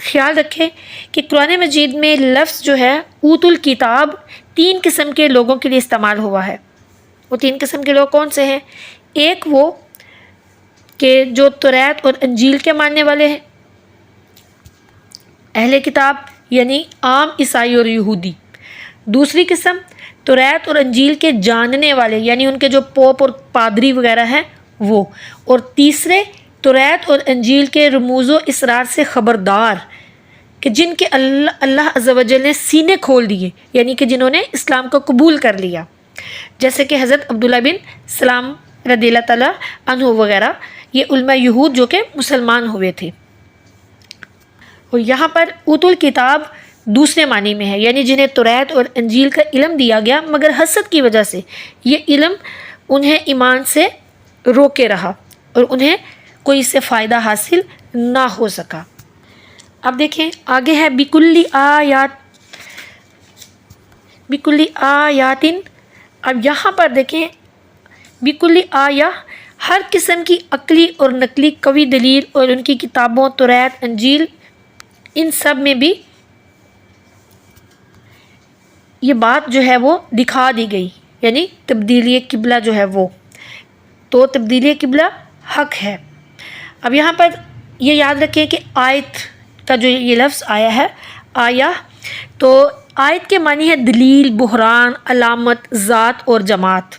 خیال رکھیں کہ قرآن مجید میں لفظ جو ہے اوت الکتاب 3 قسم کے لوگوں کے لیے استعمال ہوا ہے۔ وہ 3 قسم کے لوگ کون سے ہیں؟ ایک وہ کہ جو توریت اور انجیل کے ماننے والے ہیں، اہل کتاب یعنی عام عیسائی اور یہودی۔ دوسری قسم توریت اور انجیل کے جاننے والے یعنی ان کے جو پوپ اور پادری وغیرہ ہیں وہ۔ اور تیسرے توریت اور انجیل کے رموز و اسرار سے خبردار کہ جن کے اللہ عز و جل نے سینے کھول دیے، یعنی کہ جنہوں نے اسلام کو قبول کر لیا، جیسے کہ حضرت عبداللہ بن سلام رضی اللہ تعالیٰ عنہ وغیرہ، یہ علماء یہود جو کہ مسلمان ہوئے تھے۔ اور یہاں پر اوت الکتاب دوسرے معنی میں ہے، یعنی جنہیں توریت اور انجیل کا علم دیا گیا مگر حسد کی وجہ سے یہ علم انہیں ایمان سے روکے رہا اور انہیں کوئی اس سے فائدہ حاصل نہ ہو سکا۔ اب دیکھیں آگے ہے بکلی آیاتن۔ اب یہاں پر دیکھیں بکلی آیا، ہر قسم کی عقلی اور نقلی قوی دلیل اور ان کی کتابوں توریت انجیل ان سب میں بھی یہ بات جو ہے وہ دکھا دی گئی، یعنی تبدیلی قبلہ جو ہے وہ، تو تبدیلی قبلہ حق ہے۔ اب یہاں پر یہ یاد رکھیں کہ آیت کا جو یہ لفظ آیا ہے آیا، تو آیت کے معنی ہے دلیل، بحران، علامت، ذات اور جماعت۔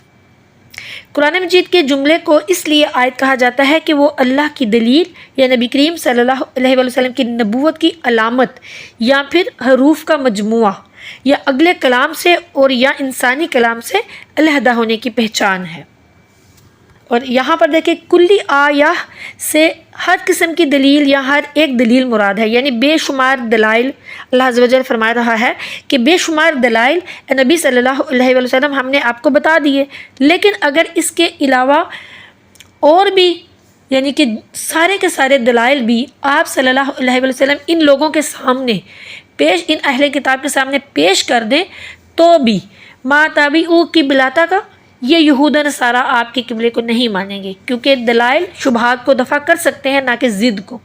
قرآن مجید کے جملے کو اس لیے آیت کہا جاتا ہے کہ وہ اللہ کی دلیل یا نبی کریم صلی اللہ علیہ وسلم کی نبوت کی علامت یا پھر حروف کا مجموعہ یا اگلے کلام سے اور یا انسانی کلام سے علیحدہ ہونے کی پہچان ہے۔ اور یہاں پر دیکھیں کلی آیہ سے ہر قسم کی دلیل یا ہر ایک دلیل مراد ہے، یعنی بے شمار دلائل۔ اللہ عز و جل فرما رہا ہے کہ بے شمار دلائل نبی صلی اللہ علیہ وسلم ہم نے آپ کو بتا دیے، لیکن اگر اس کے علاوہ اور بھی یعنی کہ سارے کے سارے دلائل بھی آپ صلی اللہ علیہ وسلم ان لوگوں کے سامنے ان اہل کتاب کے سامنے پیش کر دیں تو بھی ما تابعوا قبلتک کا یہ یہود و نصارہ آپ کے قبلے کو نہیں مانیں گے، کیونکہ دلائل شبہات کو دفع کر سکتے ہیں نہ کہ ضد کو۔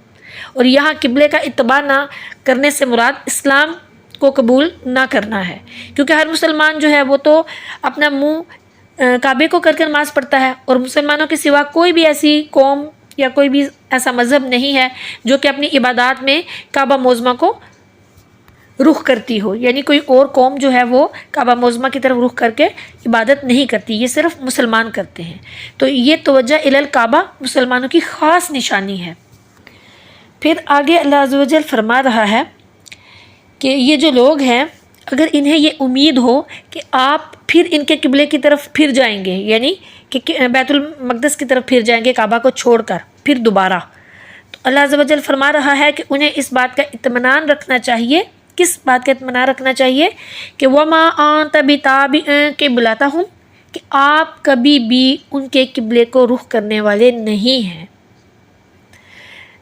اور یہاں قبلے کا اتباع نہ کرنے سے مراد اسلام کو قبول نہ کرنا ہے، کیونکہ ہر مسلمان جو ہے وہ تو اپنا منہ کعبے کو کر کے نماز پڑھتا ہے، اور مسلمانوں کے سوا کوئی بھی ایسی قوم یا کوئی بھی ایسا مذہب نہیں ہے جو کہ اپنی عبادات میں کعبہ معظمہ کو رخ کرتی ہو، یعنی کوئی اور قوم جو ہے وہ کعبہ معظمہ کی طرف رخ کر کے عبادت نہیں کرتی، یہ صرف مسلمان کرتے ہیں۔ تو یہ توجہ الی الکعبہ مسلمانوں کی خاص نشانی ہے۔ پھر آگے اللہ عز و جل فرما رہا ہے کہ یہ جو لوگ ہیں اگر انہیں یہ امید ہو کہ آپ پھر ان کے قبلے کی طرف پھر جائیں گے، یعنی کہ بیت المقدس کی طرف پھر جائیں گے کعبہ کو چھوڑ کر پھر دوبارہ، تو اللہ عز و جل فرما رہا ہے کہ انہیں اس بات کا اطمینان رکھنا چاہیے۔ کس بات کا اطمینان رکھنا چاہیے؟ کہ وَمَا أَنْتَ بِتَابِعٍ قِبْلَتَهُمْ، کہ آپ کبھی بھی ان کے قبلے کو رخ کرنے والے نہیں ہیں۔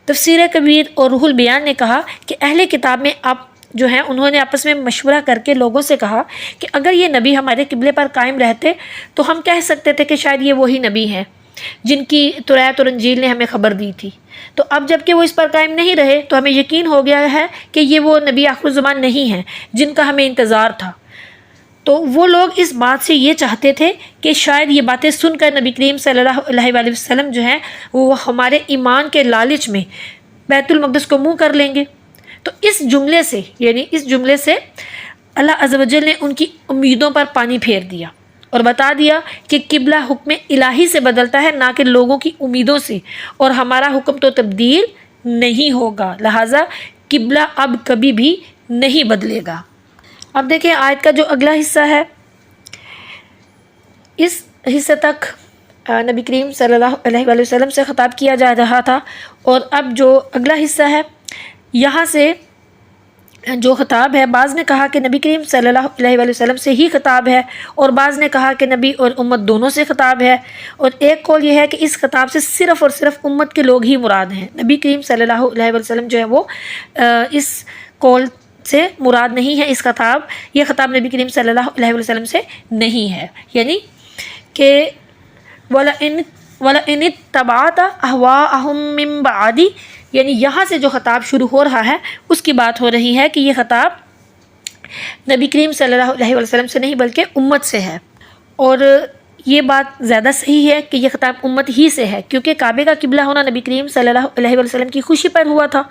تفسیر کبیر اور روح البیان نے کہا کہ اہل کتاب میں آپ جو ہیں انہوں نے آپس میں مشورہ کر کے لوگوں سے کہا کہ اگر یہ نبی ہمارے قبلے پر قائم رہتے تو ہم کہہ سکتے تھے کہ شاید یہ وہی نبی ہیں جن کی توریت اور انجیل نے ہمیں خبر دی تھی، تو اب جب کہ وہ اس پر قائم نہیں رہے تو ہمیں یقین ہو گیا ہے کہ یہ وہ نبی آخر الزمان نہیں ہیں جن کا ہمیں انتظار تھا۔ تو وہ لوگ اس بات سے یہ چاہتے تھے کہ شاید یہ باتیں سن کر نبی کریم صلی اللہ علیہ وآلہ وسلم جو ہیں وہ ہمارے ایمان کے لالچ میں بیت المقدس کو منہ کر لیں گے۔ تو اس جملے سے یعنی اس جملے سے اللہ عز و جل نے ان کی امیدوں پر پانی پھیر دیا اور بتا دیا کہ قبلہ حکم الہی سے بدلتا ہے نہ کہ لوگوں کی امیدوں سے، اور ہمارا حکم تو تبدیل نہیں ہوگا، لہٰذا قبلہ اب کبھی بھی نہیں بدلے گا۔ اب دیکھیں آیت کا جو اگلا حصہ ہے، اس حصے تک نبی کریم صلی اللہ علیہ وآلہ وسلم سے خطاب کیا جا رہا تھا، اور اب جو اگلا حصہ ہے یہاں سے جو خطاب ہے، بعض نے کہا کہ نبی کریم صلی اللہ علیہ وآلہ وسلم سے ہی خطاب ہے، اور بعض نے کہا کہ نبی اور امت دونوں سے خطاب ہے، اور ایک قول یہ ہے کہ اس خطاب سے صرف اور صرف امت کے لوگ ہی مراد ہیں، نبی کریم صلی اللہ علیہ وآلہ وسلم جو ہے وہ اس قول سے مراد نہیں ہے۔ اس خطاب یہ خطاب نبی کریم صلی اللہ علیہ وسلم سے نہیں ہے، یعنی کہ وَلَئِنِ اتَّبَعْتَ أَهْوَاءَهُم مِّن بَعْدِ، یعنی یہاں سے جو خطاب شروع ہو رہا ہے اس کی بات ہو رہی ہے کہ یہ خطاب نبی کریم صلی اللہ علیہ وسلم سے نہیں بلکہ امت سے ہے، اور یہ بات زیادہ صحیح ہے کہ یہ خطاب امت ہی سے ہے، کیونکہ کعبے کا قبلہ ہونا نبی کریم صلی اللہ علیہ وسلم کی خوشی پر ہوا تھا۔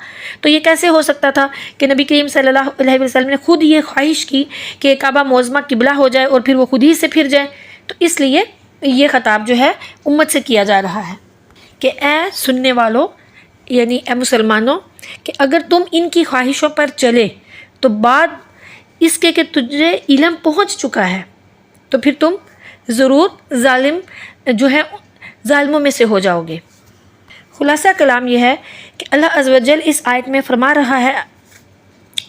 تو یہ کیسے ہو سکتا تھا کہ نبی کریم صلی اللہ علیہ وسلم نے خود یہ خواہش کی کہ کعبہ معظمہ قبلہ ہو جائے اور پھر وہ خود ہی سے پھر جائے؟ تو اس لیے یہ خطاب جو ہے امت سے کیا جا رہا ہے کہ اے سننے والوں، یعنی اے مسلمانوں، کہ اگر تم ان کی خواہشوں پر چلے تو بعد اس کے کہ تجھے علم پہنچ چکا ہے تو پھر تم ضرور ظالموں میں سے ہو جاؤ گے۔ خلاصہ کلام یہ ہے کہ اللہ عز و جل اس آیت میں فرما رہا ہے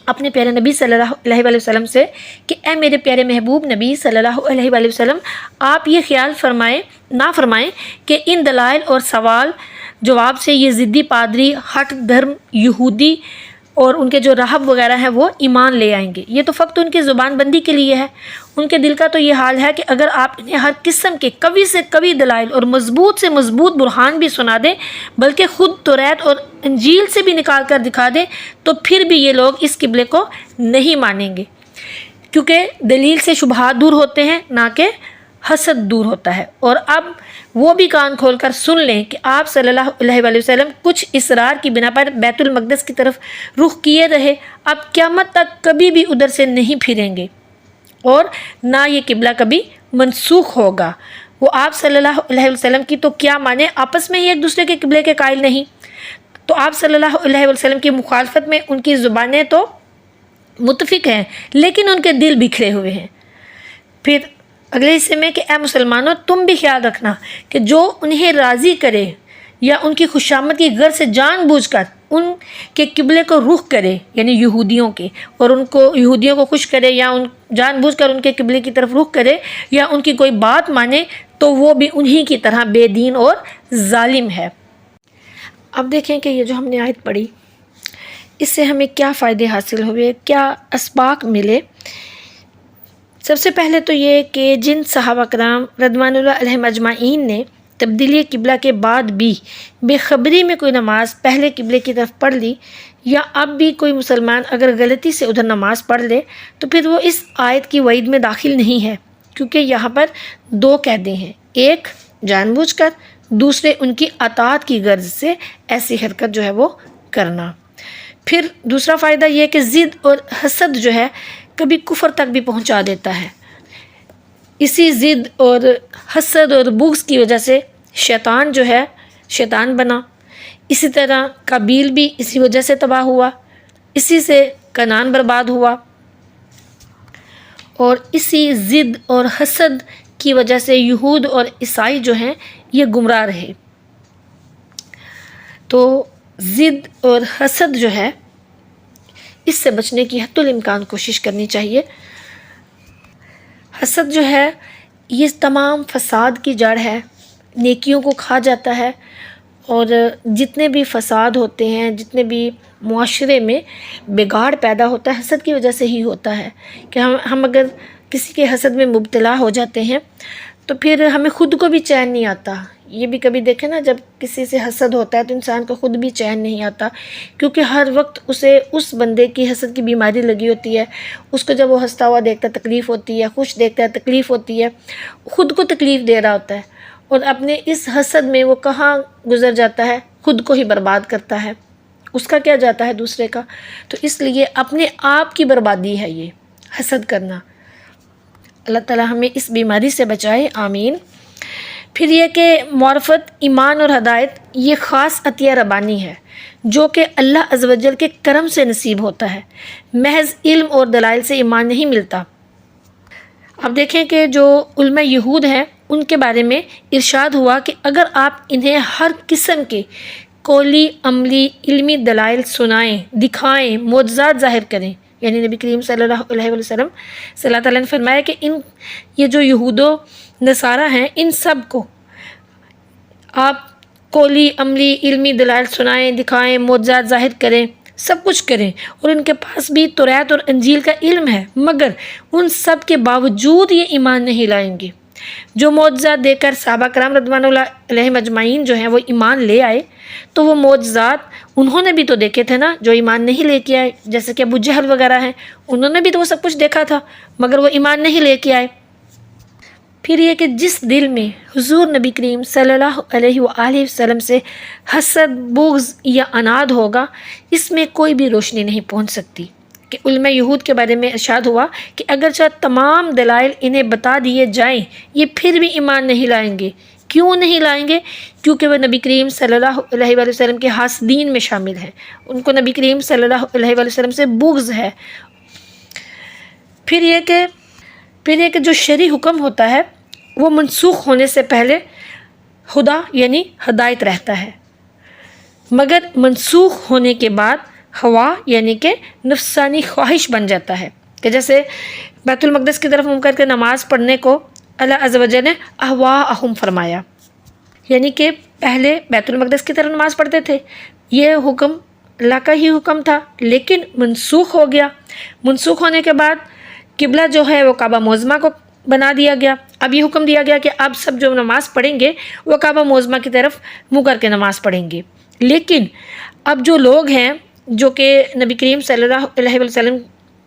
اپنے پیارے نبی صلی اللہ علیہ وآلہ وسلم سے کہ اے میرے پیارے محبوب نبی صلی اللہ علیہ وآلہ وسلم، آپ یہ خیال نہ فرمائیں کہ ان دلائل اور سوال جواب سے یہ ضدی پادری، ہٹ دھرم یہودی اور ان کے جو راہب وغیرہ ہیں وہ ایمان لے آئیں گے۔ یہ تو فقط ان کی زبان بندی کے لیے ہے۔ ان کے دل کا تو یہ حال ہے کہ اگر آپ انہیں ہر قسم کے قوی سے قوی دلائل اور مضبوط سے مضبوط برہان بھی سنا دیں، بلکہ خود توریت اور انجیل سے بھی نکال کر دکھا دیں، تو پھر بھی یہ لوگ اس قبلے کو نہیں مانیں گے، کیونکہ دلیل سے شبہات دور ہوتے ہیں، نہ کہ حسد دور ہوتا ہے۔ اور اب وہ بھی کان کھول کر سن لیں کہ آپ صلی اللہ علیہ وآلہ وسلم کچھ اصرار کی بنا پر بیت المقدس کی طرف رخ کیے رہے، اب قیامت تک کبھی بھی ادھر سے نہیں پھریں گے، اور نہ یہ قبلہ کبھی منسوخ ہوگا۔ وہ آپ صلی اللہ علیہ وسلم کی تو کیا مانے، آپس میں ہی ایک دوسرے کے قبلے کے قائل نہیں، تو آپ صلی اللہ علیہ وسلم کی مخالفت میں ان کی زبانیں تو متفق ہیں لیکن ان کے دل بکھرے ہوئے ہیں۔ پھر اگلے حصے میں کہ اے مسلمانوں، تم بھی خیال رکھنا کہ جو انہیں راضی کرے یا ان کی خوشامد کی غرض سے جان بوجھ کر ان کے قبلے کو رخ کرے، یعنی یہودیوں کے، اور یہودیوں کو خوش کرے یا جان بوجھ کر ان کے قبلے کی طرف رخ کرے یا ان کی کوئی بات مانے، تو وہ بھی انہی کی طرح بے دین اور ظالم ہے۔ اب دیکھیں کہ یہ جو ہم نے آیت پڑھی، اس سے ہمیں کیا فائدے حاصل ہوئے، کیا اسباق ملے۔ سب سے پہلے تو یہ کہ جن صحابہ کرام رضوان اللہ علیہم اجمعین نے تبدیلی قبلہ کے بعد بھی بے خبری میں کوئی نماز پہلے قبلے کی طرف پڑھ لی، یا اب بھی کوئی مسلمان اگر غلطی سے ادھر نماز پڑھ لے، تو پھر وہ اس آیت کی وعید میں داخل نہیں ہے، کیونکہ یہاں پر دو قیدیں ہیں، ایک جان بوجھ کر، دوسرے ان کی اطاعت کی غرض سے ایسی حرکت جو ہے وہ کرنا۔ پھر دوسرا فائدہ یہ کہ ضد اور حسد جو ہے کبھی کفر تک بھی پہنچا دیتا ہے۔ اسی ضد اور حسد اور بغض کی وجہ سے شیطان جو ہے شیطان بنا، اسی طرح قابیل بھی اسی وجہ سے تباہ ہوا، اسی سے کنعان برباد ہوا، اور اسی ضد اور حسد کی وجہ سے یہود اور عیسائی جو ہیں یہ گمراہ رہے۔ تو ضد اور حسد جو ہے اس سے بچنے کی حتی الامکان کوشش کرنی چاہیے۔ حسد جو ہے یہ تمام فساد کی جڑ ہے، نیکیوں کو کھا جاتا ہے، اور جتنے بھی فساد ہوتے ہیں، جتنے بھی معاشرے میں بگاڑ پیدا ہوتا ہے، حسد کی وجہ سے ہی ہوتا ہے کہ ہم اگر کسی کے حسد میں مبتلا ہو جاتے ہیں تو پھر ہمیں خود کو بھی چین نہیں آتا۔ یہ بھی کبھی دیکھیں نا، جب کسی سے حسد ہوتا ہے تو انسان کو خود بھی چین نہیں آتا، کیونکہ ہر وقت اسے اس بندے کی حسد کی بیماری لگی ہوتی ہے۔ اس کو جب وہ ہنستا ہوا دیکھتا ہے تکلیف ہوتی ہے، خوش دیکھتا ہے تکلیف ہوتی ہے، خود کو تکلیف دے رہا ہوتا ہے، اور اپنے اس حسد میں وہ کہاں گزر جاتا ہے، خود کو ہی برباد کرتا ہے، اس کا کیا جاتا ہے دوسرے کا۔ تو اس لیے اپنے آپ کی بربادی ہے یہ حسد کرنا۔ اللہ تعالیٰ ہمیں اس بیماری سے بچائے، آمین۔ پھر یہ کہ معرفت، ایمان اور ہدایت یہ خاص عطیہ ربانی ہے جو کہ اللہ عز و جل کے کرم سے نصیب ہوتا ہے، محض علم اور دلائل سے ایمان نہیں ملتا۔ اب دیکھیں کہ جو علماء یہود ہیں ان کے بارے میں ارشاد ہوا کہ اگر آپ انہیں ہر قسم کے قولی، عملی، علمی دلائل سنائیں، دکھائیں، معجزات ظاہر کریں، یعنی نبی کریم صلی اللہ علیہ وسلم صلی اللہ تعالیٰ نے فرمایا کہ یہ جو یہود و نصارہ ہیں ان سب کو آپ قولی، عملی، علمی دلائل سنائیں، دکھائیں، معجزات ظاہر کریں، سب کچھ کریں، اور ان کے پاس بھی توریت اور انجیل کا علم ہے، مگر ان سب کے باوجود یہ ایمان نہیں لائیں گے، جو معجزات دے کر صحابہ کرام رضوان اللہ علیہم اجمعین جو ہیں وہ ایمان لے آئے، تو وہ معجزات انہوں نے بھی تو دیکھے تھے نا، جو ایمان نہیں لے کے آئے، جیسے کہ ابو جہل وغیرہ ہیں، انہوں نے بھی تو وہ سب کچھ دیکھا تھا مگر وہ ایمان نہیں لے کے آئے۔ پھر یہ کہ جس دل میں حضور نبی کریم صلی اللہ علیہ وآلہ وسلم سے حسد، بغض یا عناد ہوگا، اس میں کوئی بھی روشنی نہیں پہنچ سکتی۔ کہ علماء یہود کے بارے میں ارشاد ہوا کہ اگرچہ تمام دلائل انہیں بتا دیے جائیں، یہ پھر بھی ایمان نہیں لائیں گے۔ کیوں نہیں لائیں گے؟ کیونکہ وہ نبی کریم صلی اللہ علیہ وآلہ وسلم کے حاسدین میں شامل ہیں، ان کو نبی کریم صلی اللہ علیہ وآلہ وسلم سے بغض ہے۔ پھر یہ کہ جو شرعی حکم ہوتا ہے وہ منسوخ ہونے سے پہلے ہدا یعنی ہدایت رہتا ہے، مگر منسوخ ہونے کے بعد ہوا یعنی کہ نفسانی خواہش بن جاتا ہے۔ کہ جیسے بیت المقدس کی طرف منہ کر کے نماز پڑھنے کو اللہ عز و جل نے اہواءہم فرمایا، یعنی کہ پہلے بیت المقدس کی طرف نماز پڑھتے تھے، یہ حکم اللہ کا ہی حکم تھا لیکن منسوخ ہو گیا۔ منسوخ ہونے کے بعد قبلہ جو ہے وہ کعبہ معظمہ کو بنا دیا گیا۔ اب یہ حکم دیا گیا کہ اب سب جو نماز پڑھیں گے وہ کعبہ معظمہ کی طرف منہ کر کے نماز پڑھیں گے، لیکن اب جو لوگ ہیں جو کہ نبی کریم صلی اللہ علیہ وسلم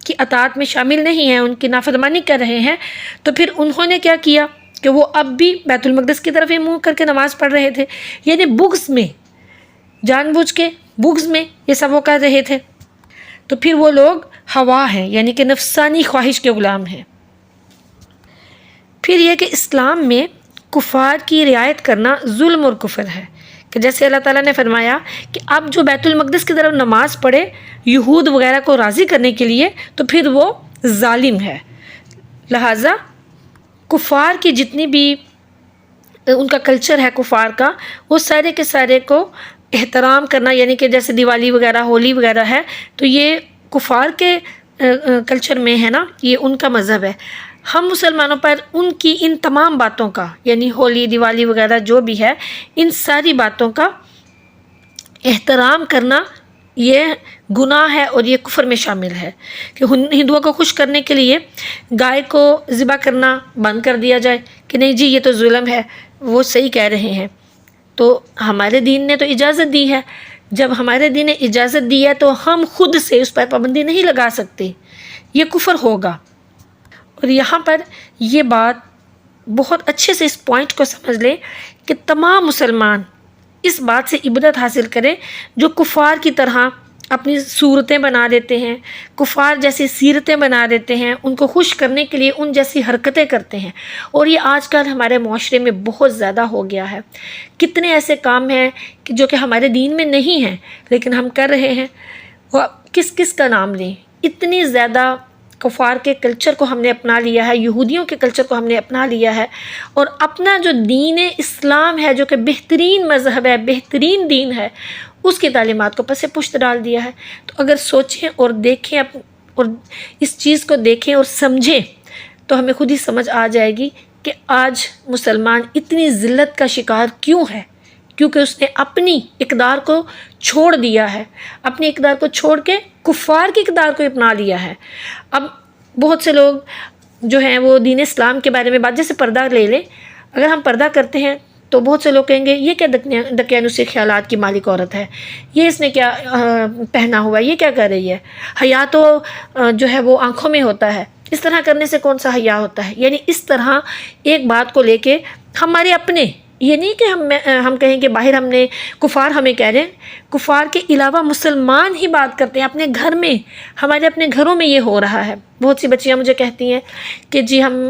کی اطاعت میں شامل نہیں ہیں، ان کی نافرمانی کر رہے ہیں، تو پھر انہوں نے کیا کیا کہ وہ اب بھی بیت المقدس کی طرف ہی منہ کر کے نماز پڑھ رہے تھے، یعنی بغض میں، جان بوجھ کے بغض میں یہ سب وہ کر رہے تھے۔ تو پھر وہ لوگ ہوا ہیں یعنی کہ نفسانی خواہش کے غلام ہیں۔ پھر یہ کہ اسلام میں کفار کی رعایت کرنا ظلم اور کفر ہے، کہ جیسے اللہ تعالیٰ نے فرمایا کہ اب جو بیت المقدس کی طرف نماز پڑھے یہود وغیرہ کو راضی کرنے کے لیے تو پھر وہ ظالم ہے۔ لہٰذا کفار کی جتنی بھی ان کا کلچر ہے کفار کا، وہ سارے کے سارے کو احترام کرنا، یعنی کہ جیسے دیوالی وغیرہ ہولی وغیرہ ہے تو یہ کفار کے کلچر میں ہے نا، یہ ان کا مذہب ہے۔ ہم مسلمانوں پر ان کی ان تمام باتوں کا یعنی ہولی دیوالی وغیرہ جو بھی ہے ان ساری باتوں کا احترام کرنا یہ گناہ ہے اور یہ کفر میں شامل ہے۔ کہ ہندوؤں کو خوش کرنے کے لیے گائے کو ذبح کرنا بند کر دیا جائے کہ نہیں جی یہ تو ظلم ہے، وہ صحیح کہہ رہے ہیں، تو ہمارے دین نے تو اجازت دی ہے۔ جب ہمارے دین نے اجازت دی ہے تو ہم خود سے اس پر پابندی نہیں لگا سکتے، یہ کفر ہوگا۔ اور یہاں پر یہ بات بہت اچھے سے اس پوائنٹ کو سمجھ لیں کہ تمام مسلمان اس بات سے عبرت حاصل کریں جو کفار کی طرح اپنی صورتیں بنا دیتے ہیں، کفار جیسی سیرتیں بنا دیتے ہیں، ان کو خوش کرنے کے لیے ان جیسی حرکتیں کرتے ہیں، اور یہ آج کل ہمارے معاشرے میں بہت زیادہ ہو گیا ہے۔ کتنے ایسے کام ہیں کہ جو کہ ہمارے دین میں نہیں ہیں لیکن ہم کر رہے ہیں، وہ کس کا نام لیں؟ اتنی زیادہ کفار کے کلچر کو ہم نے اپنا لیا ہے، یہودیوں کے کلچر کو ہم نے اپنا لیا ہے، اور اپنا جو دین اسلام ہے جو کہ بہترین مذہب ہے، بہترین دین ہے، اس کی تعلیمات کو پس پشت ڈال دیا ہے۔ تو اگر سوچیں اور دیکھیں اور اس چیز کو دیکھیں اور سمجھیں تو ہمیں خود ہی سمجھ آ جائے گی کہ آج مسلمان اتنی ذلت کا شکار کیوں ہے، کیونکہ اس نے اپنی اقدار کو چھوڑ دیا ہے، اپنی اقدار کو چھوڑ کے کفار کی اقدار کو اپنا لیا ہے۔ اب بہت سے لوگ جو ہیں وہ دین اسلام کے بارے میں بات، جیسے پردہ لے لیں، اگر ہم پردہ کرتے ہیں تو بہت سے لوگ کہیں گے یہ کیا دقیانوسی خیالات کی مالک عورت ہے، یہ اس نے کیا پہنا ہوا ہے، یہ کیا کر رہی ہے، حیا تو جو ہے وہ آنکھوں میں ہوتا ہے، اس طرح کرنے سے کون سا حیا ہوتا ہے۔ یعنی اس طرح ایک بات کو لے کے ہمارے اپنے، یہ نہیں کہ ہم کہیں کہ باہر ہم نے کفار ہمیں کہہ رہے ہیں، کفار کے علاوہ مسلمان ہی بات کرتے ہیں اپنے گھر میں، ہمارے اپنے گھروں میں یہ ہو رہا ہے۔ بہت سی بچیاں مجھے کہتی ہیں کہ جی ہم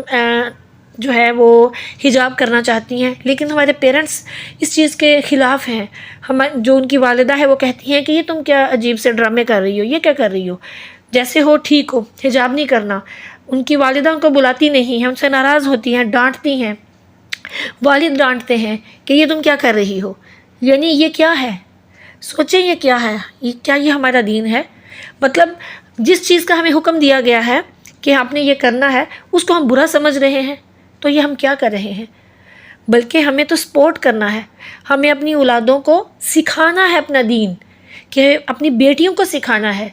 جو ہے وہ حجاب کرنا چاہتی ہیں لیکن ہمارے پیرنٹس اس چیز کے خلاف ہیں، جو ان کی والدہ ہے وہ کہتی ہیں کہ یہ تم کیا عجیب سے ڈرامے کر رہی ہو، یہ کیا کر رہی ہو، جیسے ہو ٹھیک ہو، حجاب نہیں کرنا۔ ان کی والدہ ان کو بلاتی نہیں ہیں، ان سے ناراض ہوتی ہیں، ڈانٹتی ہیں، والد ڈانٹتے ہیں کہ یہ تم کیا کر رہی ہو۔ یعنی یہ کیا ہے؟ سوچیں یہ کیا ہے، کیا یہ ہمارا دین ہے؟ مطلب جس چیز کا ہمیں حکم دیا گیا ہے کہ آپ نے یہ کرنا ہے اس کو ہم برا سمجھ رہے ہیں، تو یہ ہم کیا کر رہے ہیں؟ بلکہ ہمیں تو سپورٹ کرنا ہے، ہمیں اپنی اولادوں کو سکھانا ہے اپنا دین، کہ اپنی بیٹیوں کو سکھانا ہے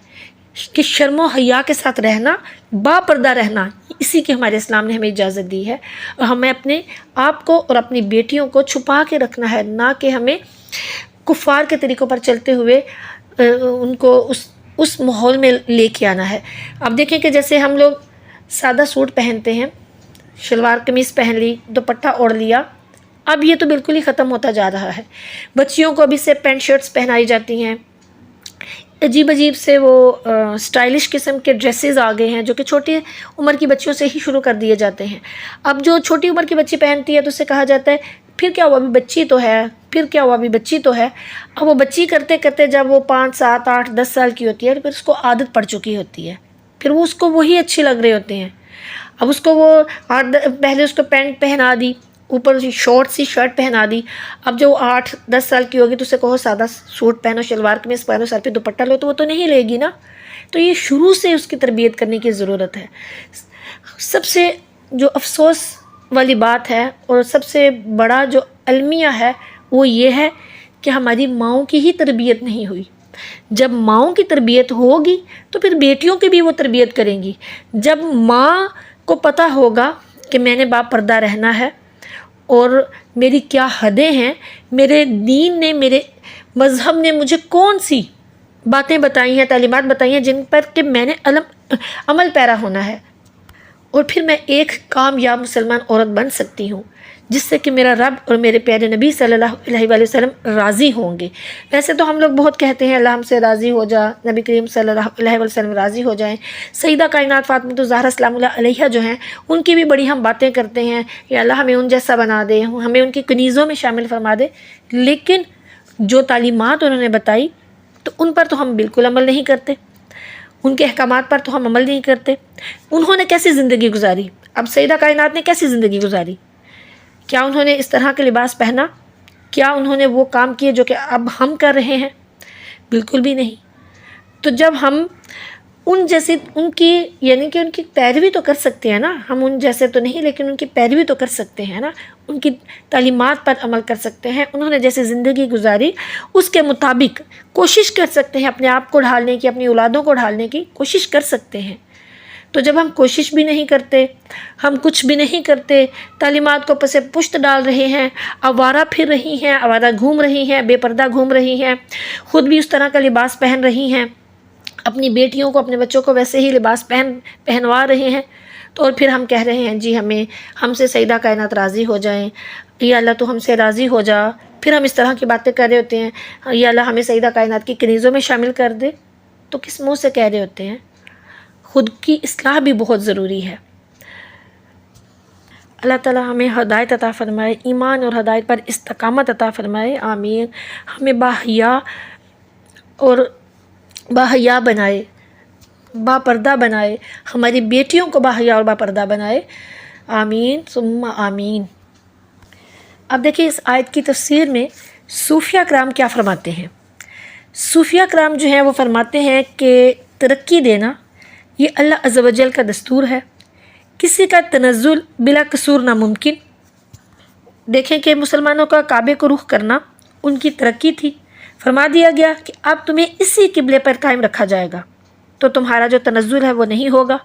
کہ شرم و حیا کے ساتھ رہنا، با پردہ رہنا، اسی کی ہمارے اسلام نے ہمیں اجازت دی ہے، اور ہمیں اپنے آپ کو اور اپنی بیٹیوں کو چھپا کے رکھنا ہے، نہ کہ ہمیں کفار کے طریقوں پر چلتے ہوئے ان کو اس ماحول میں لے کے آنا ہے۔ اب دیکھیں کہ جیسے ہم لوگ سادہ سوٹ پہنتے ہیں، شلوار قمیص پہن لی، دوپٹہ اوڑھ لیا، اب یہ تو بالکل ہی ختم ہوتا جا رہا ہے۔ بچیوں کو ابھی سے پینٹ شرٹس پہنائی جاتی ہیں، عجیب عجیب سے وہ اسٹائلش قسم کے ڈریسز آ گئے ہیں جو کہ چھوٹی عمر کی بچیوں سے ہی شروع کر دیے جاتے ہیں۔ اب جو چھوٹی عمر کی بچی پہنتی ہے تو اسے کہا جاتا ہے پھر کیا ہوا، ابھی بچی تو ہے، پھر کیا ہوا، ابھی بچی تو ہے۔ اب وہ بچی کرتے کرتے جب وہ 5 7 8 10 سال کی ہوتی ہے پھر اس کو عادت پڑ چکی ہوتی ہے، پھر وہ اس کو وہی اچھے لگ رہے ہوتے ہیں۔ اب اس کو وہ پہلے اس کو پینٹ پہنا دی، اوپر شارٹ سی شرٹ پہنا دی، اب جو 8 10 سال کی ہوگی تو اسے کہو سادہ سوٹ پہنو، شلوار قمیص پہنو، سر پہ دوپٹہ لو، تو وہ تو نہیں لے گی نا۔ تو یہ شروع سے اس کی تربیت کرنے کی ضرورت ہے۔ سب سے جو افسوس والی بات ہے اور سب سے بڑا جو المیہ ہے وہ یہ ہے کہ ہماری ماؤں کی ہی تربیت نہیں ہوئی۔ جب ماؤں کی تربیت ہوگی تو پھر بیٹیوں کی بھی وہ تربیت کریں گی۔ جب ماں کو پتہ ہوگا کہ میں نے با پردہ رہنا ہے اور میری کیا حدیں ہیں، میرے دین نے، میرے مذہب نے مجھے کون سی باتیں بتائی ہیں، تعلیمات بتائی ہیں جن پر کہ میں نے عمل پیرا ہونا ہے، اور پھر میں ایک کامیاب مسلمان عورت بن سکتی ہوں جس سے کہ میرا رب اور میرے پیارے نبی صلی اللہ علیہ وآلہ وسلم راضی ہوں گے۔ ویسے تو ہم لوگ بہت کہتے ہیں اللہ ہم سے راضی ہو جا، نبی کریم صلی اللہ علیہ وآلہ وسلم راضی ہو جائیں، سیدہ کائنات فاطمہ الزہرا سلام اللہ علیہا جو ہیں ان کی بھی بڑی ہم باتیں کرتے ہیں، یا اللہ ہمیں ان جیسا بنا دے، ہمیں ان کی کنیزوں میں شامل فرما دے، لیکن جو تعلیمات انہوں نے بتائی تو ان پر تو ہم بالکل عمل نہیں کرتے، ان کے احکامات پر تو ہم عمل نہیں کرتے۔ انہوں نے کیسی زندگی گزاری، اب سیدہ کائنات نے کیسی زندگی گزاری؟ کیا انہوں نے اس طرح کے لباس پہنا؟ کیا انہوں نے وہ کام کیے جو کہ اب ہم کر رہے ہیں؟ بالکل بھی نہیں۔ تو جب ہم ان جیسے ان کی یعنی کہ ان کی پیروی تو کر سکتے ہیں نا، ہم ان جیسے تو نہیں لیکن ان کی پیروی تو کر سکتے ہیں نا، ان کی تعلیمات پر عمل کر سکتے ہیں، انہوں نے جیسے زندگی گزاری اس کے مطابق کوشش کر سکتے ہیں، اپنے آپ کو ڈھالنے کی، اپنی اولادوں کو ڈھالنے کی کوشش کر سکتے ہیں۔ تو جب ہم کوشش بھی نہیں کرتے، ہم کچھ بھی نہیں کرتے، تعلیمات کو پس پشت ڈال رہے ہیں، آوارہ پھر رہی ہیں، آوارہ گھوم رہی ہیں، بے پردہ گھوم رہی ہیں، خود بھی اس طرح کا لباس پہن رہی ہیں، اپنی بیٹیوں کو، اپنے بچوں کو ویسے ہی لباس پہنوا رہے ہیں، تو اور پھر ہم کہہ رہے ہیں جی ہم سے سیدہ کائنات راضی ہو جائیں، یا اللہ تو ہم سے راضی ہو جا، پھر ہم اس طرح کی باتیں کر رہے ہوتے ہیں، یا اللہ ہمیں سیدہ کائنات کی کنیزوں میں شامل کر دے، تو کس منہ سے کہہ رہے ہوتے ہیں؟ خود کی اصلاح بھی بہت ضروری ہے۔ اللہ تعالی ہمیں ہدایت عطا فرمائے، ایمان اور ہدایت پر استقامت عطا فرمائے، آمین۔ ہمیں باحیا بنائے، با پردہ بنائے، ہماری بیٹیوں کو باحیا اور با پردہ بنائے، آمین ثم آمین۔ اب دیکھیں اس آیت کی تفسیر میں صوفیہ کرام کیا فرماتے ہیں۔ صوفیہ کرام جو ہیں وہ فرماتے ہیں کہ ترقی دینا یہ اللہ عز و جل کا دستور ہے، کسی کا تنزل بلا قصور ناممکن۔ دیکھیں کہ مسلمانوں کا کعبے کو رخ کرنا ان کی ترقی تھی، فرما دیا گیا کہ اب تمہیں اسی قبلے پر قائم رکھا جائے گا تو تمہارا جو تنزل ہے وہ نہیں ہوگا۔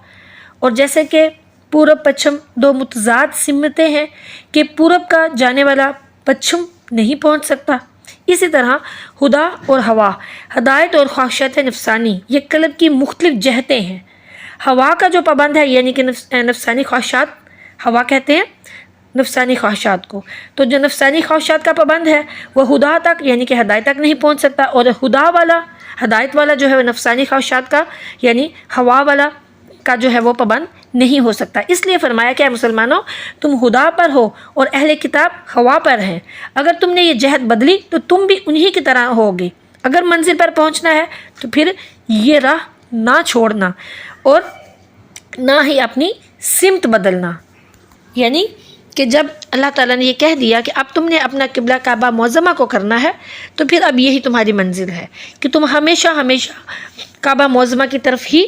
اور جیسے کہ پورب پچھم دو متضاد سمتیں ہیں کہ پورب کا جانے والا پچھم نہیں پہنچ سکتا، اسی طرح ہدا اور ہوا، ہدایت اور خواہشات نفسانی، یہ قلب کی مختلف جہتیں ہیں۔ ہوا کا جو پابند ہے یعنی کہ نفسانی خواہشات، ہوا کہتے ہیں نفسانی خواہشات کو، تو جو نفسانی خواہشات کا پابند ہے وہ ہدا تک یعنی کہ ہدایت تک نہیں پہنچ سکتا، اور ہدا والا، ہدایت والا جو ہے وہ نفسانی خواہشات کا یعنی ہوا والا کا جو ہے وہ پابند نہیں ہو سکتا۔ اس لیے فرمایا کہ اے مسلمانوں تم ہدا پر ہو اور اہل کتاب ہوا پر ہیں، اگر تم نے یہ جہت بدلی تو تم بھی انہی کی طرح ہوگے۔ اگر منزل پر پہنچنا ہے تو پھر یہ راہ نہ چھوڑنا اور نہ ہی اپنی سمت بدلنا، یعنی کہ جب اللہ تعالیٰ نے یہ کہہ دیا کہ اب تم نے اپنا قبلہ کعبہ معظمہ کو کرنا ہے تو پھر اب یہی تمہاری منزل ہے کہ تم ہمیشہ کعبہ معظمہ کی طرف ہی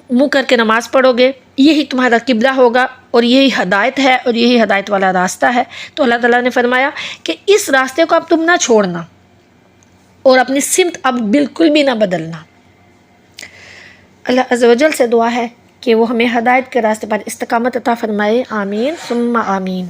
منہ کر کے نماز پڑھو گے، یہی تمہارا قبلہ ہوگا اور یہی ہدایت ہے اور یہی ہدایت والا راستہ ہے۔ تو اللہ تعالیٰ نے فرمایا کہ اس راستے کو اب تم نہ چھوڑنا اور اپنی سمت اب بالکل بھی نہ بدلنا۔ اللہ عز و جل سے دعا ہے کہ وہ ہمیں ہدایت کے راستے پر استقامت عطا فرمائے، آمین ثم آمین۔